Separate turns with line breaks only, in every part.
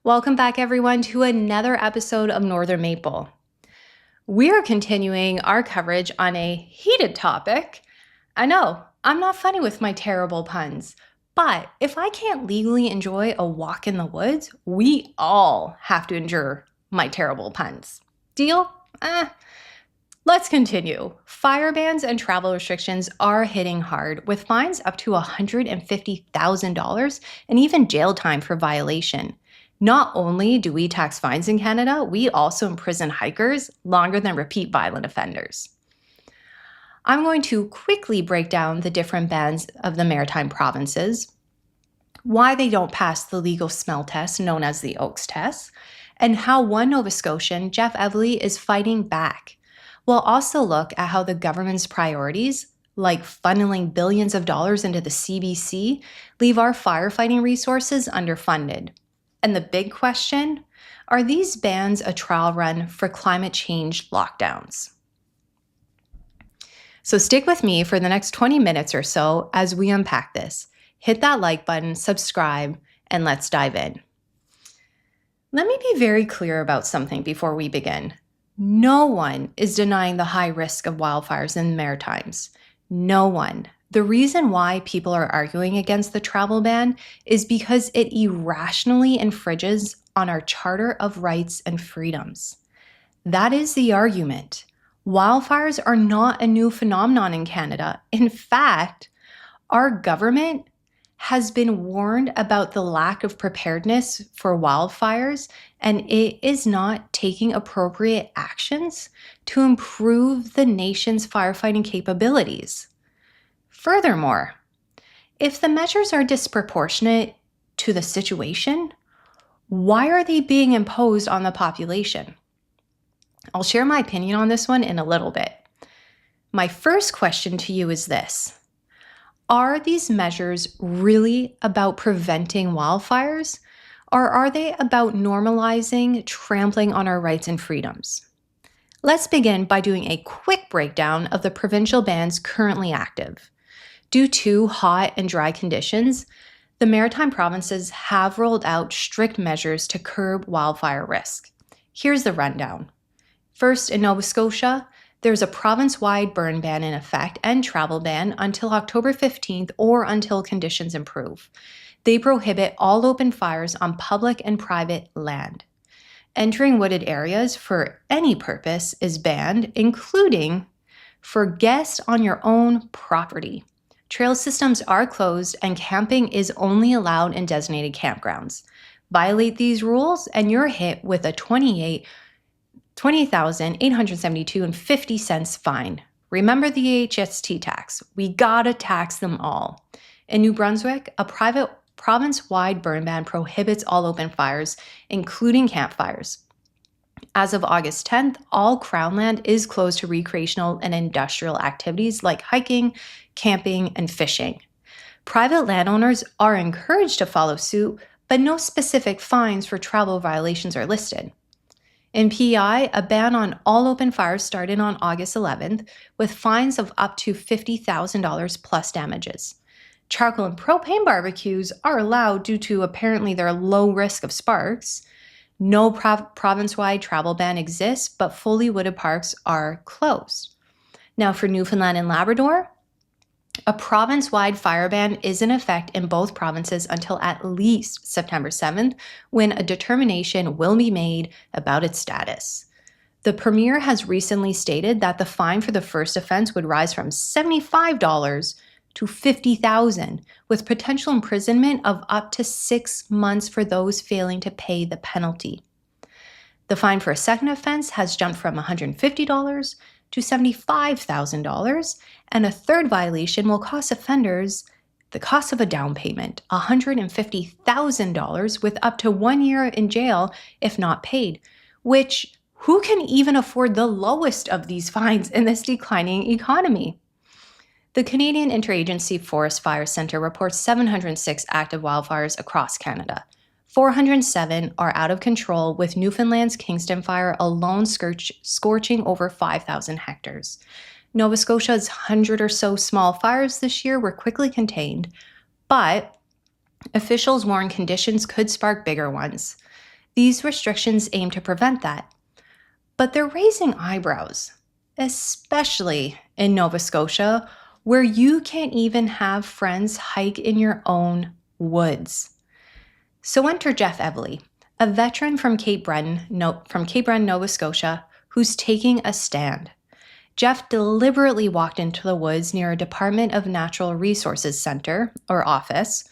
Welcome back, everyone, to another episode of Northern Maple. We are continuing our coverage on a heated topic. I know, I'm not funny with my terrible puns, but if I can't legally enjoy a walk in the woods, we all have to endure my terrible puns. Deal? Let's continue. Fire bans and travel restrictions are hitting hard, with fines up to $150,000 and even jail time for violation. Not only do we tax fines in Canada, we also imprison hikers longer than repeat violent offenders. I'm going to quickly break down the different bans of the Maritime provinces, why they don't pass the legal smell test known as the Oaks test, and how one Nova Scotian, Jeff Evely, is fighting back. We'll also look at how the government's priorities, like funneling billions of dollars into the CBC, leave our firefighting resources underfunded. And the big question, are these bans a trial run for climate change lockdowns? So stick with me for the next 20 minutes or so as we unpack this. Hit that like button, subscribe, and let's dive in. Let me be very clear about something before we begin. No one is denying the high risk of wildfires in the Maritimes. No one. The reason why people are arguing against the travel ban is because it irrationally infringes on our Charter of Rights and Freedoms. That is the argument. Wildfires are not a new phenomenon in Canada. In fact, our government has been warned about the lack of preparedness for wildfires, and it is not taking appropriate actions to improve the nation's firefighting capabilities. Furthermore, if the measures are disproportionate to the situation, why are they being imposed on the population? I'll share my opinion on this one in a little bit. My first question to you is this: are these measures really about preventing wildfires, or are they about normalizing trampling on our rights and freedoms? Let's begin by doing a quick breakdown of the provincial bans currently active. Due to hot and dry conditions, the Maritime provinces have rolled out strict measures to curb wildfire risk. Here's the rundown. First, in Nova Scotia, there's a province-wide burn ban in effect and travel ban until October 15th or until conditions improve. They prohibit all open fires on public and private land. Entering wooded areas for any purpose is banned, including for guests on your own property. Trail systems are closed and camping is only allowed in designated campgrounds. Violate these rules and you're hit with a $20,872.50 fine. Remember the HST tax. We gotta tax them all. In New Brunswick, a private province-wide burn ban prohibits all open fires, including campfires. As of August 10th, all Crown land is closed to recreational and industrial activities like hiking, camping, and fishing. Private landowners are encouraged to follow suit, but no specific fines for travel violations are listed. In PEI, a ban on all open fires started on August 11th, with fines of up to $50,000 plus damages. Charcoal and propane barbecues are allowed due to apparently their low risk of sparks. No province-wide travel ban exists, but fully wooded parks are closed. Now for Newfoundland and Labrador, a province-wide fire ban is in effect in both provinces until at least September 7th, when a determination will be made about its status. The Premier has recently stated that the fine for the first offense would rise from $75 to $50,000, with potential imprisonment of up to 6 months for those failing to pay the penalty. The fine for a second offense has jumped from $150 to $75,000, and a third violation will cost offenders the cost of a down payment, $150,000, with up to 1 year in jail if not paid, which who can even afford the lowest of these fines in this declining economy? The Canadian Interagency Forest Fire Centre reports 706 active wildfires across Canada. 407 are out of control, with Newfoundland's Kingston Fire alone scorching over 5,000 hectares. Nova Scotia's 100 or so small fires this year were quickly contained, but officials warn conditions could spark bigger ones. These restrictions aim to prevent that. But they're raising eyebrows, especially in Nova Scotia, where you can't even have friends hike in your own woods. So enter Jeff Evely, a veteran from Cape Breton, Nova Scotia, who's taking a stand. Jeff deliberately walked into the woods near a Department of Natural Resources center or office,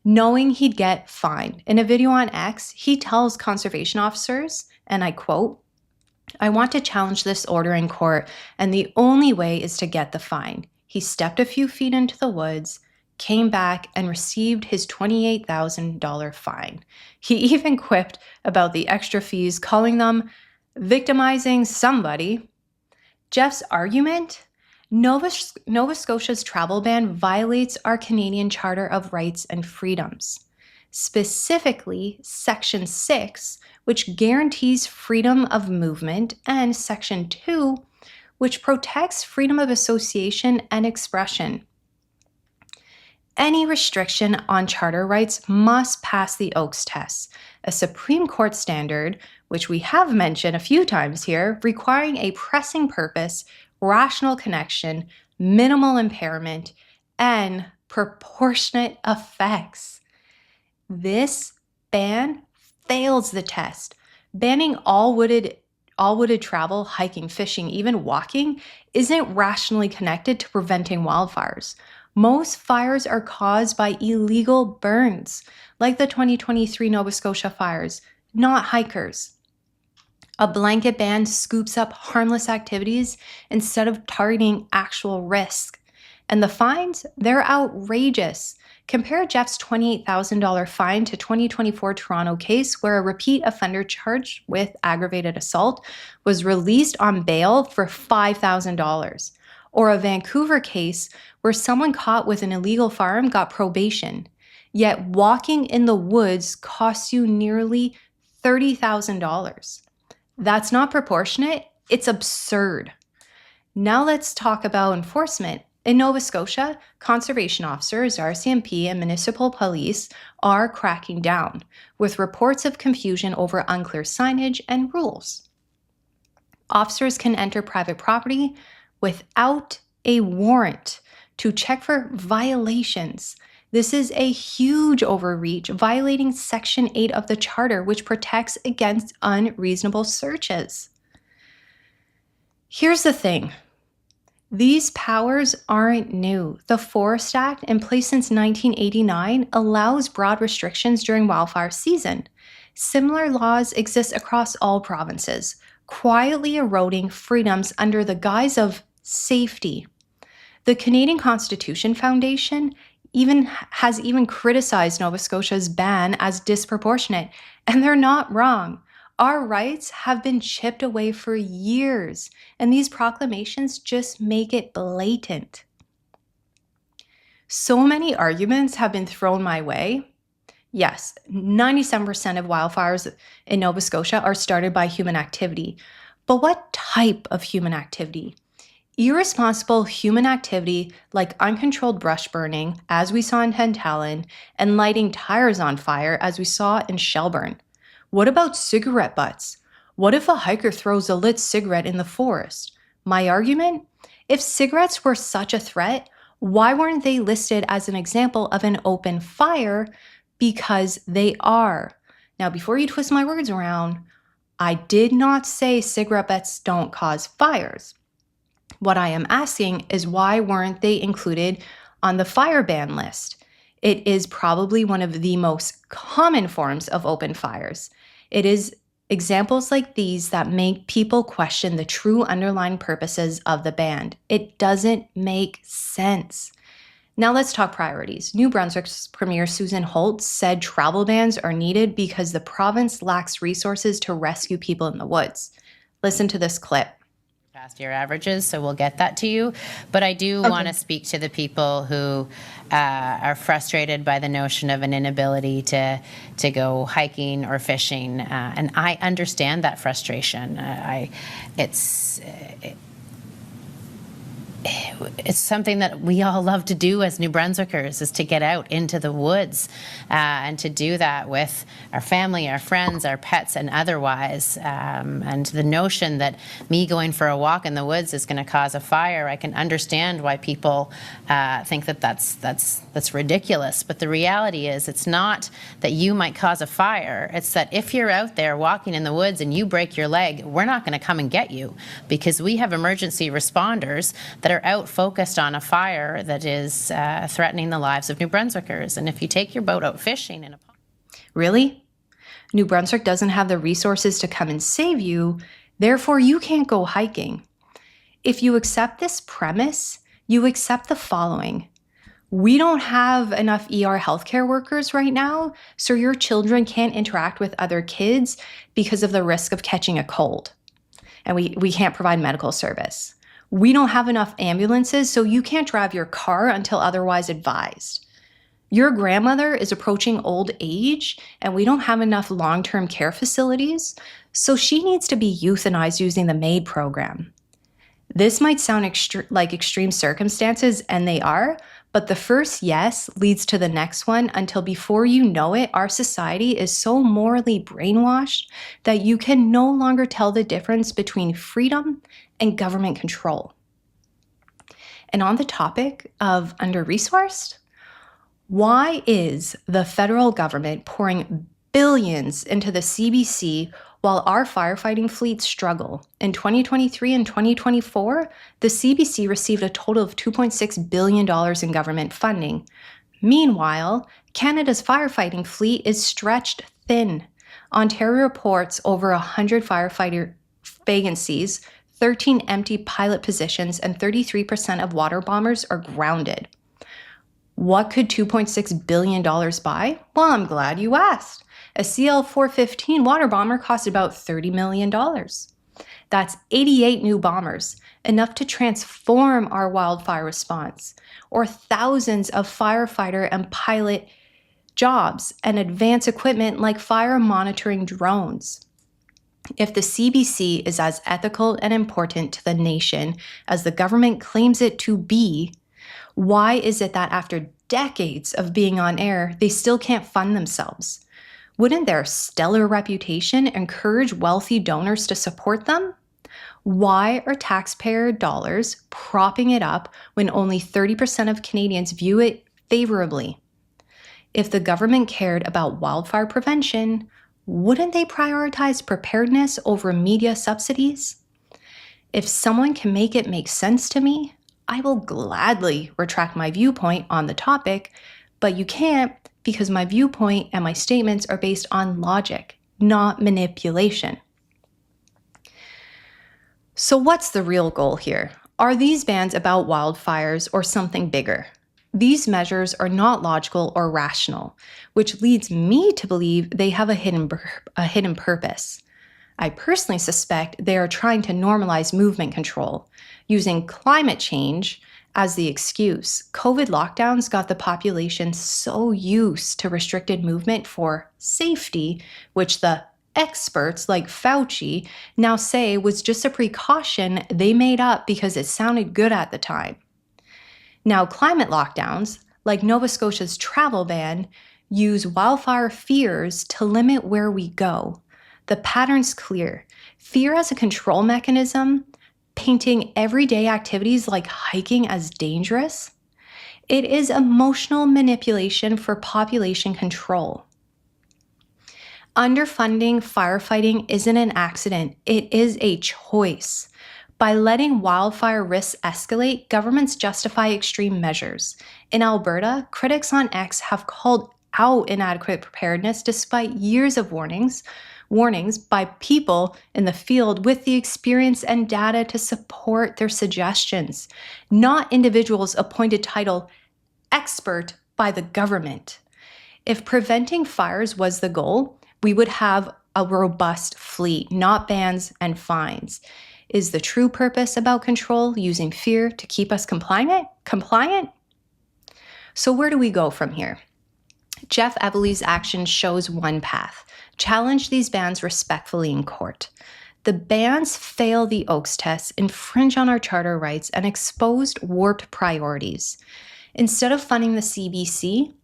knowing he'd get fined. In a video on X, he tells conservation officers, and I quote, "I want to challenge this order in court, and the only way is to get the fine." He stepped a few feet into the woods, came back, and received his $28,000 fine. He even quipped about the extra fees, calling them victimizing somebody. Jeff's argument? Nova Scotia's travel ban violates our Canadian Charter of Rights and Freedoms, specifically Section 6, which guarantees freedom of movement, and Section 2, which protects freedom of association and expression. Any restriction on charter rights must pass the Oakes test, a Supreme Court standard, which we have mentioned a few times here, requiring a pressing purpose, rational connection, minimal impairment, and proportionate effects. This ban fails the test. Banning all wooded travel, hiking, fishing, even walking, isn't rationally connected to preventing wildfires. Most fires are caused by illegal burns, like the 2023 Nova Scotia fires, not hikers. A blanket ban scoops up harmless activities instead of targeting actual risk. And the fines, they're outrageous. Compare Jeff's $28,000 fine to 2024 Toronto case where a repeat offender charged with aggravated assault was released on bail for $5,000. Or a Vancouver case where someone caught with an illegal firearm got probation. Yet walking in the woods costs you nearly $30,000. That's not proportionate, it's absurd. Now let's talk about enforcement. In Nova Scotia, conservation officers, RCMP, and municipal police are cracking down, with reports of confusion over unclear signage and rules. Officers can enter private property without a warrant to check for violations. This is a huge overreach, violating Section 8 of the Charter, which protects against unreasonable searches. Here's the thing. These powers aren't new. The Forest Act, in place since 1989, allows broad restrictions during wildfire season. Similar laws exist across all provinces, quietly eroding freedoms under the guise of safety. The Canadian Constitution Foundation has criticized Nova Scotia's ban as disproportionate, and they're not wrong. Our rights have been chipped away for years, and these proclamations just make it blatant. So many arguments have been thrown my way. Yes, 97% of wildfires in Nova Scotia are started by human activity. But what type of human activity? Irresponsible human activity like uncontrolled brush burning, as we saw in Tantallon, and lighting tires on fire, as we saw in Shelburne. What about cigarette butts? What if a hiker throws a lit cigarette in the forest? My argument? If cigarettes were such a threat, why weren't they listed as an example of an open fire? Because they are. Now, before you twist my words around, I did not say cigarette butts don't cause fires. What I am asking is why weren't they included on the fire ban list? It is probably one of the most common forms of open fires. It is examples like these that make people question the true underlying purposes of the ban. It doesn't make sense. Now let's talk priorities. New Brunswick's Premier Susan Holt said travel bans are needed because the province lacks resources to rescue people in the woods. Listen to this clip.
Past year averages, so we'll get that to you. But I do want to speak to the people who are frustrated by the notion of an inability to go hiking or fishing, and I understand that frustration. it's something that we all love to do as New Brunswickers, is to get out into the woods and to do that with our family, our friends, our pets, and otherwise. And the notion that me going for a walk in the woods is going to cause a fire, I can understand why people think that that's ridiculous. But the reality is, it's not that you might cause a fire. It's that if you're out there walking in the woods and you break your leg, we're not going to come and get you, because we have emergency responders that are out focused on a fire that is threatening the lives of New Brunswickers. And if you take your boat out fishing in a pond...
Really? New Brunswick doesn't have the resources to come and save you, therefore you can't go hiking. If you accept this premise, you accept the following. We don't have enough ER healthcare workers right now, so your children can't interact with other kids because of the risk of catching a cold. And we can't provide medical service. We don't have enough ambulances, so you can't drive your car until otherwise advised. Your grandmother is approaching old age, and we don't have enough long-term care facilities, so she needs to be euthanized using the MAID program. This might sound like extreme circumstances, and they are, but the first yes leads to the next one until before you know it, our society is so morally brainwashed that you can no longer tell the difference between freedom and government control. And on the topic of under-resourced, why is the federal government pouring billions into the CBC while our firefighting fleets struggle? In 2023 and 2024, the CBC received a total of $2.6 billion in government funding. Meanwhile, Canada's firefighting fleet is stretched thin. Ontario reports over 100 firefighter vacancies, 13 empty pilot positions, and 33% of water bombers are grounded. What could $2.6 billion buy? Well, I'm glad you asked. A CL-415 water bomber cost about $30 million. That's 88 new bombers, enough to transform our wildfire response, or thousands of firefighter and pilot jobs and advanced equipment like fire monitoring drones. If the CBC is as ethical and important to the nation as the government claims it to be, why is it that after decades of being on air, they still can't fund themselves? Wouldn't their stellar reputation encourage wealthy donors to support them? Why are taxpayer dollars propping it up when only 30% of Canadians view it favorably? If the government cared about wildfire prevention, wouldn't they prioritize preparedness over media subsidies? If someone can make it make sense to me, I will gladly retract my viewpoint on the topic, but you can't, because my viewpoint and my statements are based on logic, not manipulation. So what's the real goal here? Are these bans about wildfires or something bigger? These measures are not logical or rational, which leads me to believe they have a hidden purpose. I personally suspect they are trying to normalize movement control, using climate change as the excuse. COVID lockdowns got the population so used to restricted movement for safety, which the experts like Fauci now say was just a precaution they made up because it sounded good at the time. Now, climate lockdowns, like Nova Scotia's travel ban, use wildfire fears to limit where we go. The pattern's clear. Fear as a control mechanism, painting everyday activities like hiking as dangerous. It is emotional manipulation for population control. Underfunding firefighting isn't an accident, it is a choice. By letting wildfire risks escalate, governments justify extreme measures. In Alberta, critics on X have called out inadequate preparedness despite years of warnings by people in the field with the experience and data to support their suggestions, not individuals appointed title expert by the government. If preventing fires was the goal, we would have a robust fleet, not bans and fines. Is the true purpose about control using fear to keep us compliant? So where do we go from here? Jeff Evely's action shows one path. Challenge these bans respectfully in court. The bans fail the Oaks test, infringe on our charter rights, and exposed warped priorities. Instead of funding the CBC,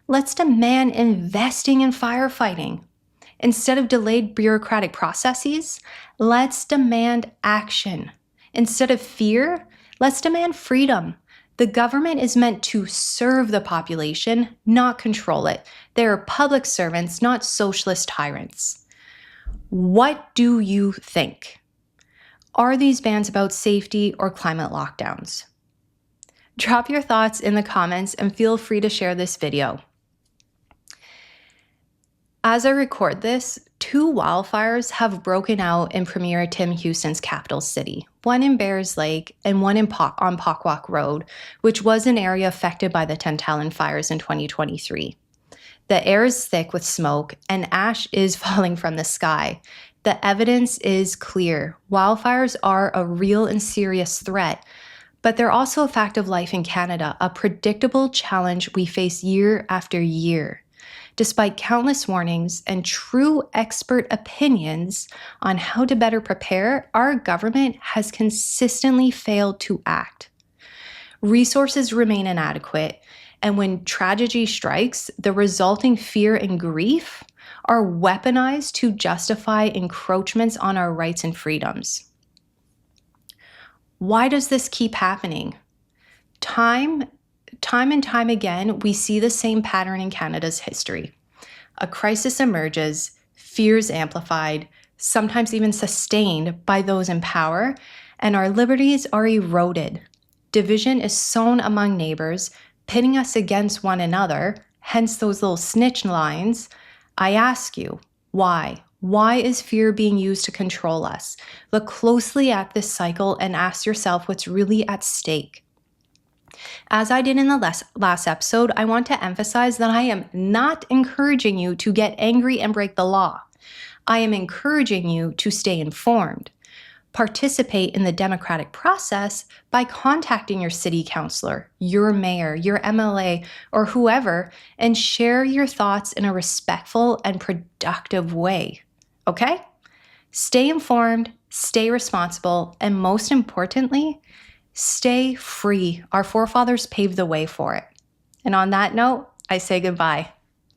let's demand investing in firefighting. Instead of delayed bureaucratic processes, let's demand action. Instead of fear, let's demand freedom. The government is meant to serve the population, not control it. They are public servants, not socialist tyrants. What do you think? Are these bans about safety or climate lockdowns? Drop your thoughts in the comments and feel free to share this video. As I record this, 2 wildfires have broken out in Premier Tim Houston's capital city, one in Bears Lake and one on Pockwalk Road, which was an area affected by the Tantalin fires in 2023. The air is thick with smoke and ash is falling from the sky. The evidence is clear. Wildfires are a real and serious threat, but they're also a fact of life in Canada, a predictable challenge we face year after year. Despite countless warnings and true expert opinions on how to better prepare, our government has consistently failed to act. Resources remain inadequate, and when tragedy strikes, the resulting fear and grief are weaponized to justify encroachments on our rights and freedoms. Why does this keep happening? Time and time again, we see the same pattern in Canada's history. A crisis emerges, fears amplified, sometimes even sustained by those in power, and our liberties are eroded. Division is sown among neighbors, pitting us against one another, hence those little snitch lines. I ask you, why? Why is fear being used to control us? Look closely at this cycle and ask yourself what's really at stake. As I did in the last episode, I want to emphasize that I am not encouraging you to get angry and break the law. I am encouraging you to stay informed. Participate in the democratic process by contacting your city councillor, your mayor, your MLA, or whoever, and share your thoughts in a respectful and productive way. Okay? Stay informed, stay responsible, and most importantly, stay free. Our forefathers paved the way for it. And on that note, I say goodbye.